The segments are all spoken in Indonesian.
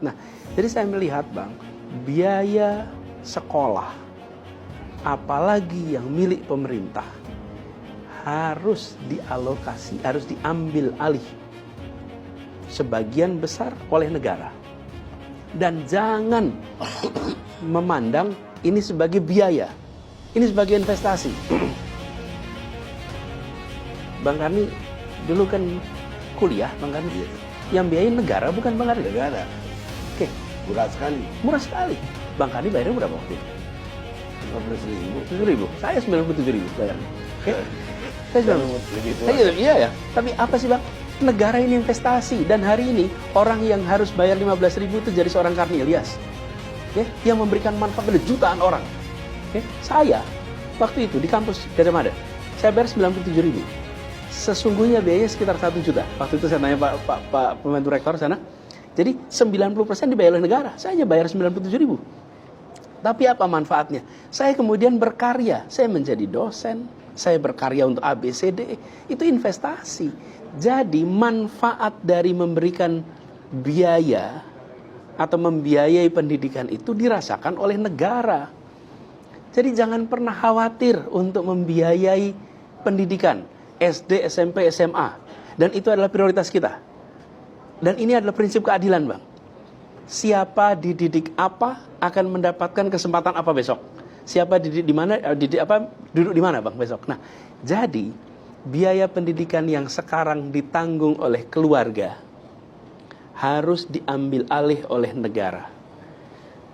Nah, jadi saya melihat Bang, biaya sekolah, apalagi yang milik pemerintah, harus dialokasi, harus diambil alih sebagian besar oleh negara. Dan jangan memandang ini sebagai biaya, ini sebagai investasi. Bang Karni dulu kan kuliah, Bang Karni, yang biayain negara bukan Bang Karni? Negara. Oke. Murah sekali. Murah sekali. Bang Karni bayarnya berapa waktu itu? 15.000. 7.000. Saya 97.000 bayarnya. Oke. Saya 97.000. Iya ya. Tapi apa sih Bang? Negara ini investasi. Dan hari ini orang yang harus bayar 15.000 itu jadi seorang Karni Ilyas. Oke. Yang memberikan manfaat pada jutaan orang. Oke. Saya waktu itu di kampus Gajah Mada, saya bayar 97.000. Sesungguhnya biayanya sekitar 1 juta. Waktu itu saya tanya Pak pembantu rektor sana. Jadi 90% dibayar oleh negara. Saya hanya bayar 97.000. Tapi apa manfaatnya? Saya kemudian berkarya. Saya menjadi dosen. Saya berkarya untuk ABCD. Itu investasi. Jadi manfaat dari memberikan biaya atau membiayai pendidikan itu dirasakan oleh negara. Jadi jangan pernah khawatir untuk membiayai pendidikan SD, SMP, SMA. Dan itu adalah prioritas kita. Dan ini adalah prinsip keadilan, Bang. Siapa dididik apa akan mendapatkan kesempatan apa besok. Siapa dididik di mana, duduk di mana, Bang, besok. Nah, jadi biaya pendidikan yang sekarang ditanggung oleh keluarga harus diambil alih oleh negara.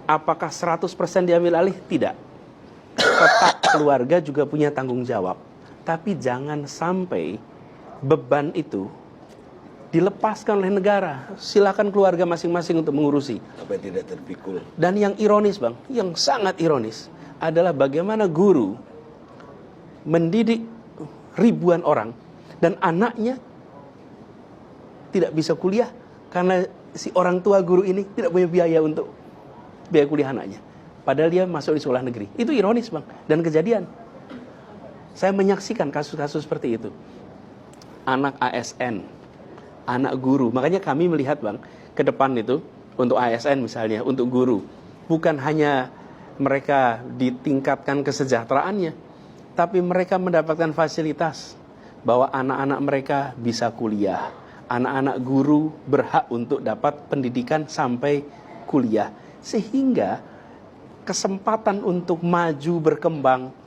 Apakah 100% diambil alih? Tidak. Tetap keluarga juga punya tanggung jawab. Tapi jangan sampai beban itu dilepaskan oleh negara. Silakan keluarga masing-masing untuk mengurusi. Sampai tidak terpikul. Dan yang ironis Bang, yang sangat ironis adalah bagaimana guru mendidik ribuan orang dan anaknya tidak bisa kuliah karena si orang tua guru ini tidak punya biaya untuk biaya kuliah anaknya. Padahal dia masuk di sekolah negeri. Itu ironis Bang, dan kejadian. Saya menyaksikan kasus-kasus seperti itu. Anak ASN, anak guru. Makanya kami melihat Bang, ke depan itu untuk ASN misalnya, untuk guru, bukan hanya mereka ditingkatkan kesejahteraannya, tapi mereka mendapatkan fasilitas bahwa anak-anak mereka bisa kuliah. Anak-anak guru berhak untuk dapat pendidikan sampai kuliah. Sehingga kesempatan untuk maju berkembang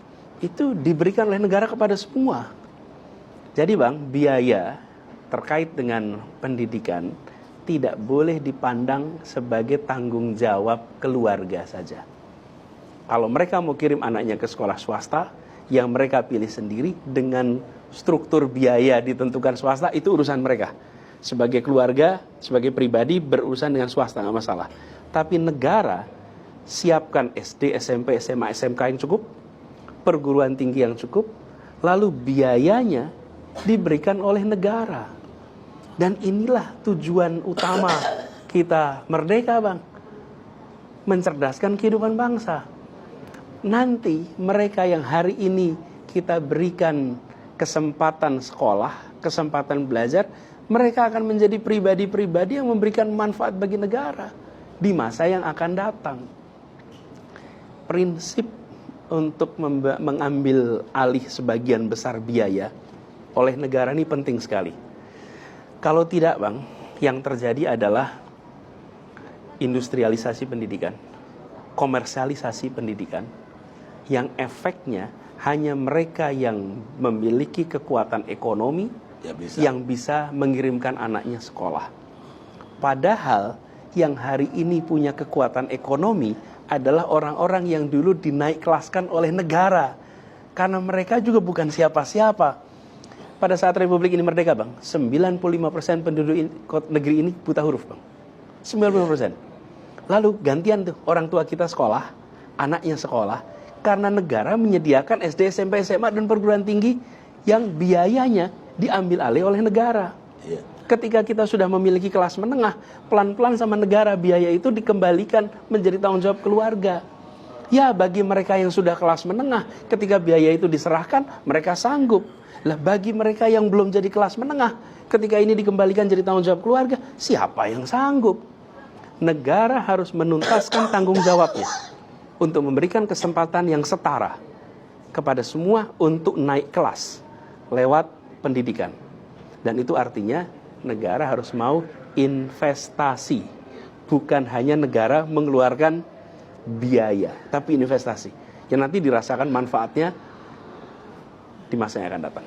itu diberikan oleh negara kepada semua. Jadi Bang, biaya terkait dengan pendidikan tidak boleh dipandang sebagai tanggung jawab keluarga saja. Kalau mereka mau kirim anaknya ke sekolah swasta, yang mereka pilih sendiri dengan struktur biaya ditentukan swasta, itu urusan mereka. Sebagai keluarga, sebagai pribadi berurusan dengan swasta, nggak masalah. Tapi negara siapkan SD, SMP, SMA, SMK yang cukup, perguruan tinggi yang cukup, lalu biayanya diberikan oleh negara. Dan inilah tujuan utama kita merdeka Bang, mencerdaskan kehidupan bangsa. Nanti mereka yang hari ini kita berikan kesempatan sekolah, kesempatan belajar, mereka akan menjadi pribadi-pribadi yang memberikan manfaat bagi negara di masa yang akan datang. Prinsip untuk mengambil alih sebagian besar biaya oleh negara ini penting sekali. Kalau tidak Bang, yang terjadi adalah industrialisasi pendidikan, komersialisasi pendidikan, yang efeknya hanya mereka yang memiliki kekuatan ekonomi yang bisa mengirimkan anaknya sekolah. Padahal yang hari ini punya kekuatan ekonomi adalah orang-orang yang dulu dinaik kelaskan oleh negara. Karena mereka juga bukan siapa-siapa. Pada saat Republik ini merdeka Bang, 95% penduduk negeri ini buta huruf Bang. 95%. Lalu gantian tuh, orang tua kita sekolah, anaknya sekolah, karena negara menyediakan SD, SMP, SMA, dan perguruan tinggi yang biayanya diambil alih oleh negara. Ketika kita sudah memiliki kelas menengah, pelan-pelan sama negara biaya itu dikembalikan menjadi tanggung jawab keluarga. Ya, bagi mereka yang sudah kelas menengah, ketika biaya itu diserahkan, mereka sanggup. Lah, bagi mereka yang belum jadi kelas menengah, ketika ini dikembalikan jadi tanggung jawab keluarga, siapa yang sanggup? negara harus menuntaskan tanggung jawabnya untuk memberikan kesempatan yang setara kepada semua untuk naik kelas lewat pendidikan. Dan itu artinya negara harus mau investasi, bukan hanya negara mengeluarkan biaya, tapi investasi yang nanti dirasakan manfaatnya di masa yang akan datang.